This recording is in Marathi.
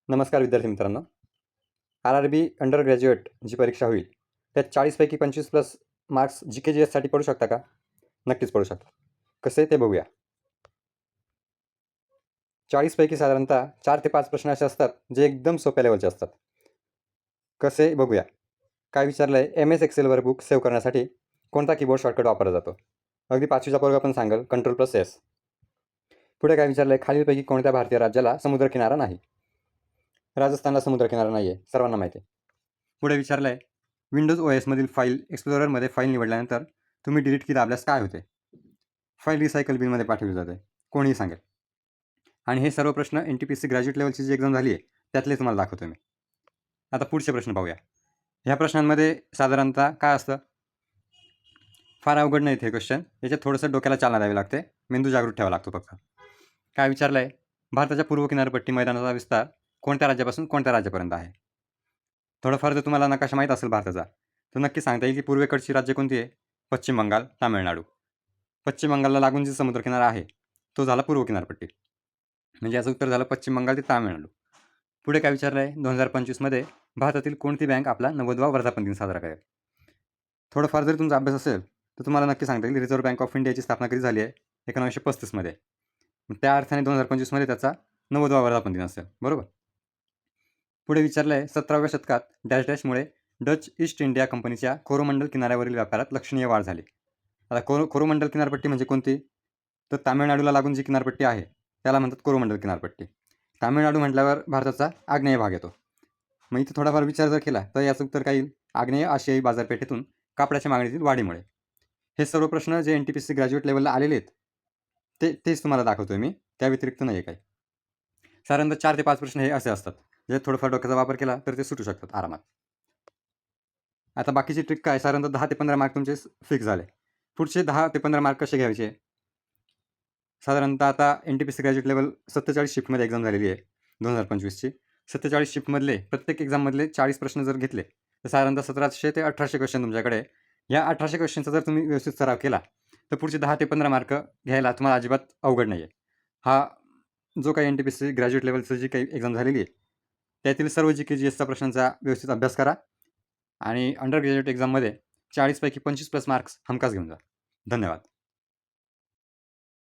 नमस्कार विद्यार्थी मित्रांनो. RRB अंडर ग्रॅज्युएट जी परीक्षा होईल त्यात 40पैकी 25 प्लस मार्क्स GK GSसाठी पडू शकता का? नक्कीच पडू शकतात. कसे ते बघूया. 40पैकी साधारणतः 4 ते 5 प्रश्न असे असतात जे एकदम सोप्या लेवलचे असतात. कसे बघूया. काय विचारलंय, MS एक्सेलवर बुक सेव्ह करण्यासाठी कोणता कीबोर्ड शॉर्टकट वापरला जातो? अगदी 5वीचा पोरगा पण सांगेल Ctrl+S. पुढे काय विचारलंय, खालीलपैकी कोणत्या भारतीय राज्याला समुद्रकिनारा नाही? राजस्थानला समुद्रकिनारा नाही आहे, सर्वांना माहिती आहे. पुढे विचारलं आहे, विंडोज OSमधील फाईल एक्सप्लोररमध्ये फाईल निवडल्यानंतर तुम्ही डिलीट की दाबल्यास काय होते? फाईल रिसायकल बिनमध्ये पाठवली जाते, कोणीही सांगेल. आणि हे सर्व प्रश्न NTPC ग्रॅज्युएट लेवलची जी एक्झाम झाली आहे त्यातले तुम्हाला दाखवतो मी. आता पुढचे प्रश्न पाहूया. ह्या प्रश्नांमध्ये साधारणतः काय असतं, फार अवघड नाही हे क्वेश्चन. याच्यात थोडंसं डोक्याला चालना द्यावी लागते, मेंदू जागृत ठेवावा लागतो फक्त. काय विचारलं आहे, भारताच्या पूर्व किनारपट्टी मैदानाचा विस्तार कोणत्या राज्यापासून कोणत्या राज्यापर्यंत आहे? थोडंफार जर तुम्हाला नकाशा माहीत असेल भारताचा तर नक्की सांगता येईल की पूर्वेकडची राज्य कोणती आहे? पश्चिम बंगाल, तामिळनाडू. पश्चिम बंगालला लागून जी समुद्रकिनारा आहे तो झाला पूर्व किनारपट्टी. म्हणजे याचं उत्तर झालं पश्चिम बंगाल ते तामिळनाडू. पुढे काय विचारलं आहे, 2025मध्ये भारतातील कोणती बँक आपला 90वा वर्धापन दिन साजरा करेल? थोडंफार जर तुमचा अभ्यास असेल तर तुम्हाला नक्की सांगता येईल रिझर्व्ह बँक ऑफ इंडियाची स्थापना कधी झाली आहे? 1935मध्ये. त्या अर्थाने 2025मध्ये त्याचा 90वा वर्धापन दिन असेल, बरोबर. पुढे विचारलं आहे, 17व्या शतकात डॅश डॅशमुळे डच ईस्ट इंडिया कंपनीच्या कोरोमंडल किनाऱ्यावरील व्यापारात लक्षणीय वाढ झाली. आता कोरोमंडल किनारपट्टी म्हणजे कोणती? तर तामिळनाडूला लागून जी किनारपट्टी आहे त्याला म्हणतात कोरोमंडल किनारपट्टी. तामिळनाडू म्हटल्यावर भारताचा आग्नेय भाग येतो. मग इथे थोडाफार विचार जर केला तर याचं उत्तर काय येईल? आग्नेय आशियाई बाजारपेठेतून कापडाच्या मागणीतील वाढीमुळे. हे सर्व प्रश्न जे NTPC ग्रॅज्युएट लेवलला आलेले आहेत तेच तुम्हाला दाखवतोय मी, त्या व्यतिरिक्त नाही आहे काही. साधारणतः 4 ते 5 प्रश्न हे असे असतात जे थोडंफार डोक्याचा वापर केला तर ते सुटू शकतात आरामात. आता बाकीची ट्रिक काय, साधारणतः 10 ते 15 मार्क तुमचे फिक्स झाले. पुढचे 10 ते 15 मार्क कसे घ्यायचे? साधारणतः आता NTPC ग्रॅज्युएट लेवल 47 शिफ्टमध्ये एक्झाम झालेली आहे 2025ची. 47 शिफ्टमधले प्रत्येक एक्झाममधले 40 प्रश्न जर घेतले तर साधारणतः 1700 ते 1800 क्वेश्चन तुमच्याकडे. या 1800 क्वेश्चनचा जर तुम्ही व्यवस्थित सराव केला तर पुढचे 10 ते 15 मार्क घ्यायला तुम्हाला अजिबात अवघड नाही आहे. हा जो काही NTPC ग्रॅज्युएट लेवलचं जी काही एक्झाम झालेली आहे त्यातील सर्व GK GSचा प्रश्नांचा व्यवस्थित अभ्यास करा आणि अंडर ग्रॅज्युएट एक्झाममध्ये 40पैकी 25 प्लस मार्क्स हमखास घेऊन जा. धन्यवाद.